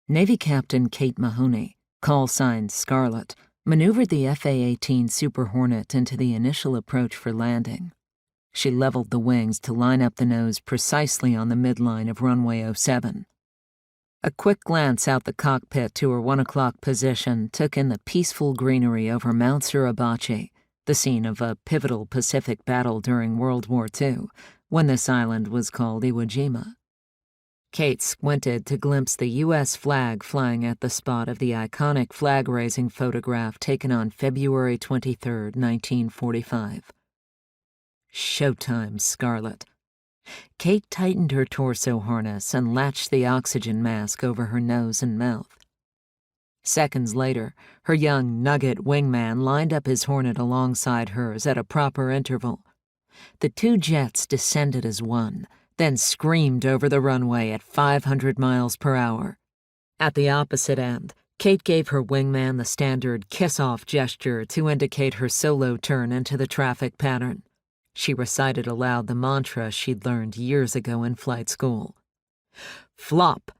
Navy Captain Kate Mahoney, call sign Scarlet, maneuvered the FA-18 Super Hornet into the initial approach for landing. She leveled the wings to line up the nose precisely on the midline of runway 07. A quick glance out the cockpit to her 1 o'clock position took in the peaceful greenery over Mount Suribachi, the scene of a pivotal Pacific battle during World War II, when this island was called Iwo Jima. Kate squinted to glimpse the U.S. flag flying at the spot of the iconic flag-raising photograph taken on February 23, 1945. Showtime, Scarlet. Kate tightened her torso harness and latched the oxygen mask over her nose and mouth. Seconds later, her young Nugget wingman lined up his Hornet alongside hers at a proper interval. The two jets descended as one, then screamed over the runway at 500 miles per hour. At the opposite end, Kate gave her wingman the standard kiss-off gesture to indicate her solo turn into the traffic pattern. She recited aloud the mantra she'd learned years ago in flight school. Flop!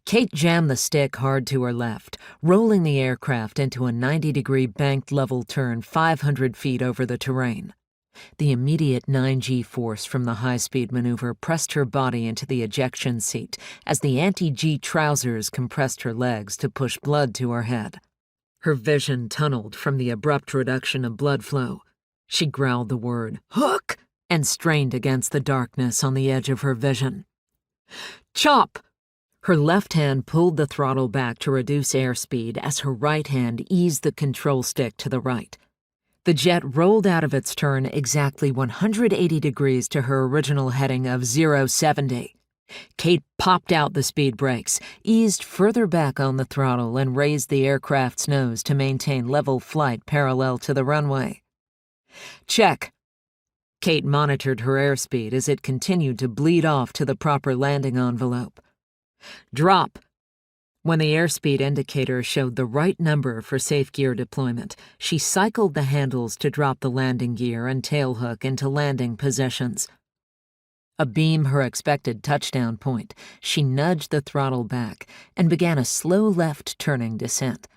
Kate jammed the stick hard to her left, rolling the aircraft into a 90-degree banked level turn 500 feet over the terrain. The immediate 9G force from the high-speed maneuver pressed her body into the ejection seat as the anti-G trousers compressed her legs to push blood to her head. Her vision tunneled from the abrupt reduction of blood flow. She growled the word, "Hook!" and strained against the darkness on the edge of her vision. Chop! Her left hand pulled the throttle back to reduce airspeed as her right hand eased the control stick to the right. The jet rolled out of its turn exactly 180 degrees to her original heading of 070. Kate popped out the speed brakes, eased further back on the throttle, and raised the aircraft's nose to maintain level flight parallel to the runway. Check. Kate monitored her airspeed as it continued to bleed off to the proper landing envelope. Drop. When the airspeed indicator showed the right number for safe gear deployment, she cycled the handles to drop the landing gear and tailhook into landing positions. Abeam her expected touchdown point, she nudged the throttle back and began a slow left-turning descent.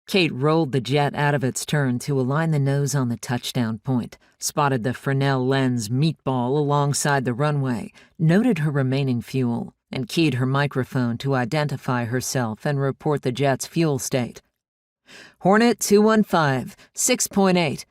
Kate rolled the jet out of its turn to align the nose on the touchdown point, spotted the Fresnel lens meatball alongside the runway, noted her remaining fuel, and keyed her microphone to identify herself and report the jet's fuel state. Hornet 215, 6.8.